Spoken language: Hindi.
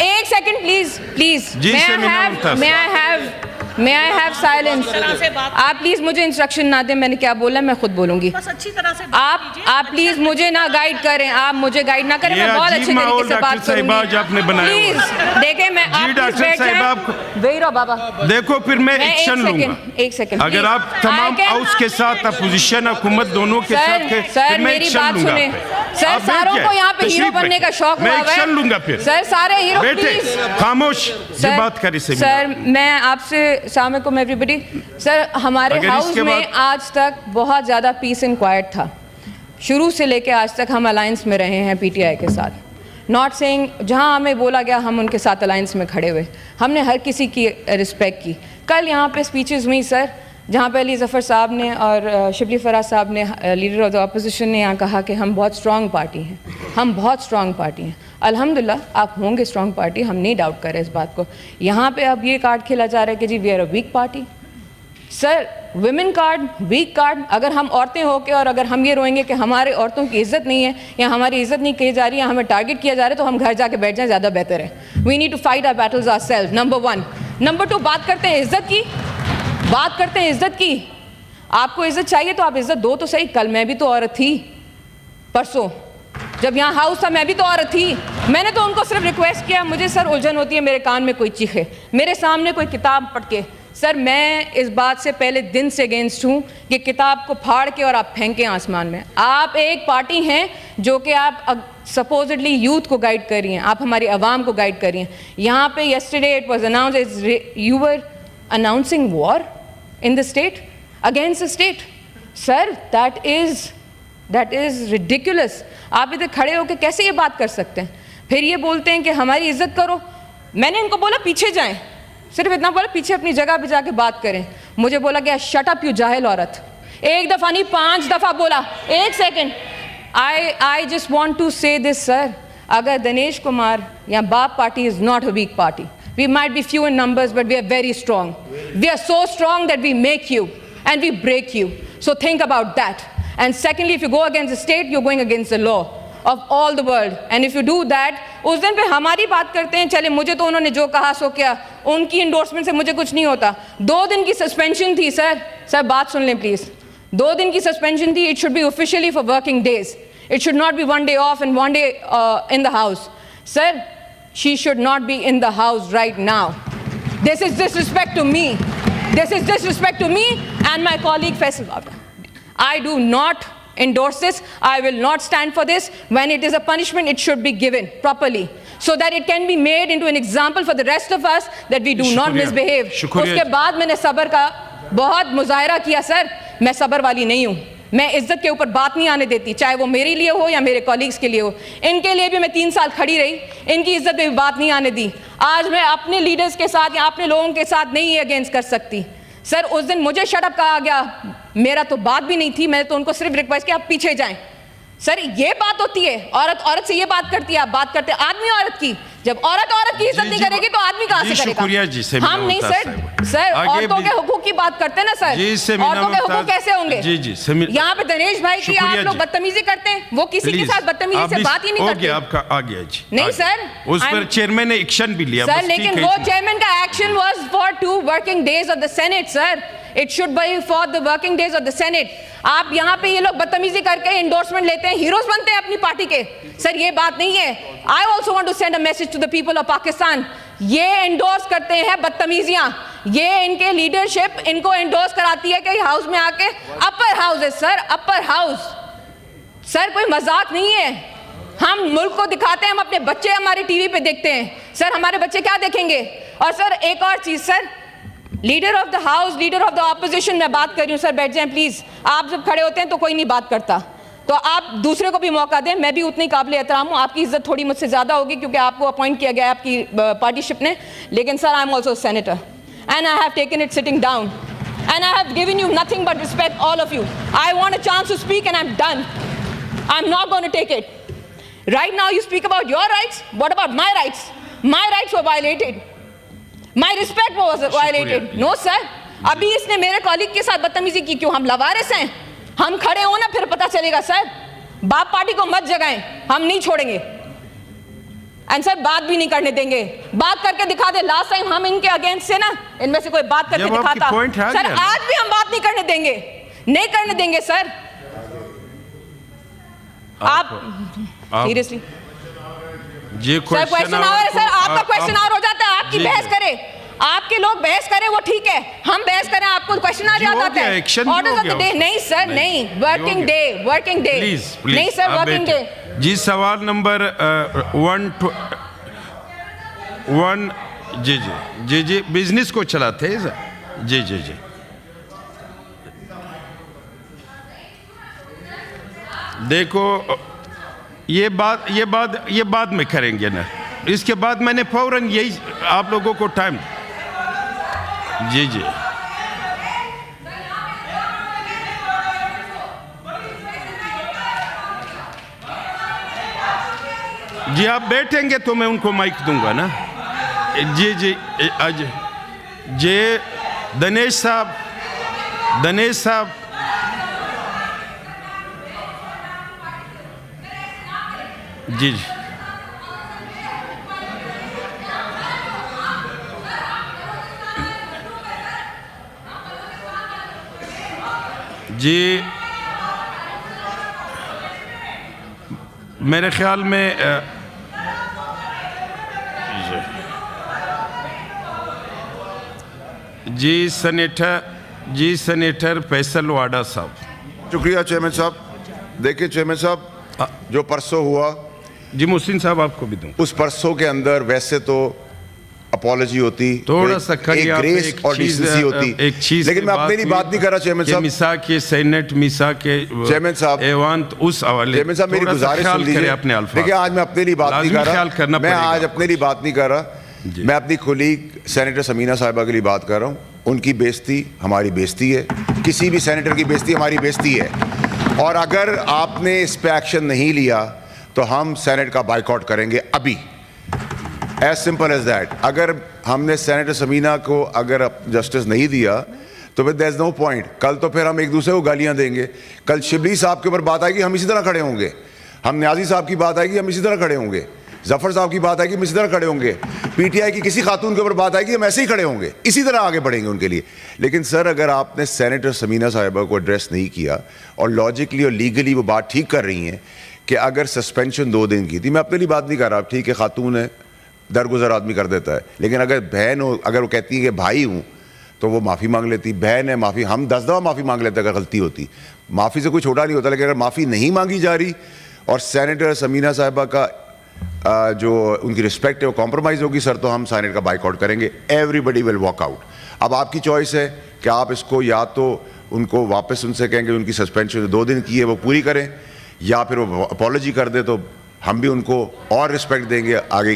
एक second please may I have silence? आप प्लीज मुझे इंस्ट्रक्शन ना दें, मैंने क्या बोला मैं खुद बोलूंगी। बस अच्छी तरह से आप प्लीज मुझे ना गाइड करें, आप मुझे गाइड ना करें, मैं बहुत अच्छे तरीके से बात करूंगी। आपने बनाया प्लीज देखें, मैं जी डॉक्टर साहब वही रहो बाबा, देखो फिर मैं एक्शन लूंगा। एक सेकंड अगर आप तमाम हाउस के साथ अपोजिशन हुकूमत दोनों के साथ सर मेरी बात सुने सर, सारों को यहाँ पे हीरो बनने का शौक हुआ है। मैं एक्शन लूंगा फिर सर, सारे हीरो बेटे खामोश बात करें सर। मैं आपसे अस्सलाम वालेकुम एवरीबॉडी। सर हमारे हाउस में आज तक बहुत ज़्यादा पीस एंड क्वाइट था, शुरू से लेके आज तक हम अलायंस में रहे हैं पीटीआई के साथ। नॉट सेइंग जहां हमें बोला गया हम उनके साथ अलायंस में खड़े हुए, हमने हर किसी की रिस्पेक्ट की। कल यहाँ पे स्पीचेस हुई सर, जहाँ पे अली ज़फ़र साहब ने और शिबली फराज साहब ने, लीडर ऑफ द अपोजिशन ने यहाँ कहा कि हम बहुत स्ट्रॉन्ग पार्टी हैं, हम बहुत स्ट्रॉन्ग पार्टी हैं। अल्हम्दुलिल्लाह आप होंगे स्ट्रॉन्ग पार्टी, हम नहीं डाउट कर रहे इस बात को। यहाँ पे अब ये कार्ड खेला जा रहा है कि जी we are a weak party. Sir women card, weak card, अगर हम औरतें होके और अगर हम ये रोएंगे कि हमारे औरतों की इज़्ज़त नहीं है या हमारी इज़्ज़त नहीं की जा रही है, हमें टारगेट किया जा रहा है, तो हम घर जाके बैठ जाएं, ज़्यादा बेहतर है। We need to fight our battles ourselves, number 1। Number 2, बात करते हैं इज़्ज़त की, बात करते हैं इज़्ज़त की। आपको इज़्ज़त चाहिए तो आप इज़्ज़त दो तो सही। कल मैं भी तो औरत थी, परसों जब यहाँ हाउस था मैं भी तो औरत थी। मैंने तो उनको सिर्फ रिक्वेस्ट किया, मुझे सर उलझन होती है मेरे कान में कोई चीखे, मेरे सामने कोई किताब पढ़ के। सर मैं इस बात से पहले दिन से अगेंस्ट हूँ कि किताब को फाड़ के और आप फेंकें आसमान में। आप एक पार्टी हैं जो कि आप सपोजिटली यूथ को गाइड कर रही हैं, आप हमारी आवाम को गाइड कर रही हैं। यहाँ पे yesterday it was announced you were announcing war in the state against the state. Sir, that is ridiculous. आप इधर खड़े होकर कैसे ये बात कर सकते हैं? फिर ये बोलते हैं कि हमारी इज्जत करो। मैंने इनको बोला पीछे जाएं, सिर्फ इतना बोला पीछे अपनी जगह पे जाके बात करें। मुझे बोला गया शट अप यू जाहिल औरत। एक दफ़ा नहीं 5 दफ़ा बोला। एक second, I just want to say this sir, अगर दिनेश कुमार या बाप party is not a weak party. We might be few in numbers, but we are very strong. We are so strong that we make you and we break you. So think about that. And secondly, if you go against the state, you're going against the law of all the world. And if you do that, उस दिन पे हमारी बात करते हैं, चले मुझे तो उन्होंने जो कहा सो क्या, उनकी इंडोर्समेंट से मुझे कुछ नहीं होता। 2 दिन की सस्पेंशन थी सर बात सुन लें प्लीज। 2 दिन की सस्पेंशन थी। It should be officially for working days. It should not be 1 day off and 1 day in the house. Sir, she should not be in the house right now. This is disrespect to me. This is disrespect to me and my colleague Faisal Babda. I do not endorse this. I will not stand for this. When it is a punishment, it should be given properly so that it can be made into an example for the rest of us that we do not misbehave. उसके बाद मैंने सब्र का बहुत मुजाहरा किया सर। मैं सब्र वाली नहीं हूँ, मैं इज्जत के ऊपर बात नहीं आने देती, चाहे वो मेरे लिए हो या मेरे कॉलीग्स के लिए हो। इनके लिए भी मैं 3 साल खड़ी रही, इनकी इज्जत पे भी बात नहीं आने दी। आज मैं अपने लीडर्स के साथ या अपने लोगों के साथ नहीं अगेंस्ट कर सकती। सर उस दिन मुझे शट अप कहा गया, मेरा तो बात भी नहीं थी, मैंने तो उनको सिर्फ रिक्वेस्ट किया आप पीछे जाएं। सर ये बात होती है, औरत से ये बात करती है, आप बात करते हैं आदमी औरत की। जब औरत की इज्जत नहीं करेगी तो आदमी कहाँ से करेगा? हम नहीं सर औरतों के हुकूक की बात करते हैं ना सर, औरतों के हुकूक कैसे होंगे? यहाँ पे दिनेश भाई की आप लोग बदतमीजी करते हैं, वो किसी के साथ बदतमीजी से बात ही नहीं करते। आपका आ गया जी। नहीं सर, उस पर चेयरमैन ने एक्शन भी लिया सर, लेकिन वो चेयरमैन का action was for 2 working days of the senate sir. It should be for the working days of the senate. आप यहाँ पे ये लोग बदतमीजी करके इंडोर्समेंट लेते हैं, हीरोज बनते हैं अपनी पार्टी के। सर ये बात नहीं है। I also want to send a message to the people of Pakistan. ये इंडोर्स करते हैं बदतमीजियां, ये इनके लीडरशिप इनको इंडोर्स कराती है कि हाउस में आके अपर हाउस है सर, अपर हाउस। सर कोई मजाक नहीं है, हम मुल्क को दिखाते हैं, हम अपने बच्चे हमारे टीवी पे देखते हैं। सर हमारे बच्चे क्या देखेंगे? और सर एक और चीज sir, leader of the house, leader of the opposition, मैं बात कर रही हूँ सर, बैठ जाएं प्लीज। आप जब खड़े होते हैं तो कोई नहीं बात करता, तो आप दूसरे को भी मौका दें। मैं भी उतनी काबिल एहतराम हूँ, आपकी इज्जत थोड़ी मुझसे ज़्यादा होगी क्योंकि आपको अपॉइंट किया गया है आपकी पार्टीशिप ने, लेकिन sir I am also senator and I have taken it sitting down and I have given you nothing but respect all of you. I want a chance to speak and I am done. I am not going to take it. Right now you speak about your rights, what about my rights? My rights were violated, my respect was violated. No sir, अभी इसने मेरे कॉलीग के साथ बदतमीजी की, क्यों? हम लवारिस हैं, हम खड़े हो ना फिर पता चलेगा सर। बाप पार्टी को मत जगाएं, हम नहीं छोड़ेंगे। एंड सर बात भी नहीं करने देंगे, बात करके दिखा दे। लास्ट टाइम हम इनके अगेंस्ट से ना, इनमें से कोई बात करके दिखाता, सर आज भी हम बात नहीं करने देंगे, नहीं करने देंगे सर। आप सीरियसली ये क्वेश्चन आवर है सर, आपका क्वेश्चन आवर हो जाता है, आपकी बहस करे, आपके लोग बहस करें वो ठीक है, हम बहस करें आपको क्वेश्चन आ जाता है। ऑर्डर्स ऑफ द डे नहीं सर, नहीं, वर्किंग डे, वर्किंग डे नहीं सर, वर्किंग डे। जी सवाल नंबर 1 जी बिजनेस को चलाते हैं जी। देखो ये बाद में करेंगे ना, इसके बाद मैंने फौरन यही आप लोगों को टाइम जी आप बैठेंगे तो मैं उनको माइक दूंगा ना। जी दिनेश साहब जी मेरे ख्याल में जी सेनेटर फैसल वाडा साहब। शुक्रिया चेयरमैन साहब। देखिए चेयरमैन साहब, जो परसों हुआ, जी मुहसिन साहब आपको भी दूं, उस परसों के अंदर वैसे तो अपॉलॉजी होती, थोड़ा सा एक ग्रेस और डिसेंसी होती, एक चीज, लेकिन मैं अपने लिए बात नहीं कर रहा चेयरमैन साहब। मिसा के सेनेट मिसा के चेयरमैन साहब एवान उस हवाले, चेयरमैन साहब मेरी गुजारिश सुन लीजिए अपने अल्फाज। देखिए आज मैं अपने लिए बात नहीं कर रहा, मैं आज अपने लिए बात नहीं कर रहा, मैं अपनी कोलीग सेनेटर समीना साहिबा के लिए बात कर रहा हूँ। उनकी बेइज्जती हमारी बेइज्जती है, किसी भी सेनेटर की बेइज्जती हमारी बेइज्जती है, और अगर आपने इस पे एक्शन नहीं लिया तो हम सेनेट का बाइकआउट करेंगे अभी, एज सिंपल एज दैट। अगर हमने सेनेटर समीना को अगर जस्टिस नहीं दिया तो फिर देयर इज नो पॉइंट। कल तो फिर हम एक दूसरे को गालियां देंगे, कल शिबली साहब के ऊपर बात आएगी हम इसी तरह खड़े होंगे, हम न्याजी साहब की बात आएगी हम इसी तरह खड़े होंगे, जफर साहब की बात आएगी हम इसी तरह खड़े होंगे, पीटीआई की किसी खातून के ऊपर बात आएगी हम ऐसे ही खड़े होंगे, इसी तरह आगे बढ़ेंगे उनके लिए। लेकिन सर अगर आपने सेनेटर समीना साहिबा को एड्रेस नहीं किया और लॉजिकली और लीगली वो बात ठीक कर रही हैं कि अगर सस्पेंशन 2 दिन की थी, मैं अपने लिए बात नहीं कर रहा, ठीक है खातून है, दरगुजर आदमी कर देता है, लेकिन अगर बहन हो, अगर वो कहती है कि भाई हूँ तो वो माफ़ी मांग लेती, बहन है माफ़ी, हम 10 दफ़ा माफ़ी मांग लेते अगर गलती होती, माफ़ी से कोई छोटा नहीं होता। लेकिन अगर माफ़ी नहीं मांगी जा रही और सेनेटर समीना साहिबा का जो उनकी रिस्पेक्ट है वो कॉम्प्रोमाइज़ होगी सर, तो हम सेनेट का बाइकआउट करेंगे, एवरीबडी विल वॉक आउट। अब आपकी चॉइस है कि आप इसको या तो उनको वापस उनसे कहेंगे उनकी सस्पेंशन 2 दिन की है वो पूरी करें, या फिर वो अपॉलॉजी कर दे तो हम भी उनको और रिस्पेक्ट देंगे आगे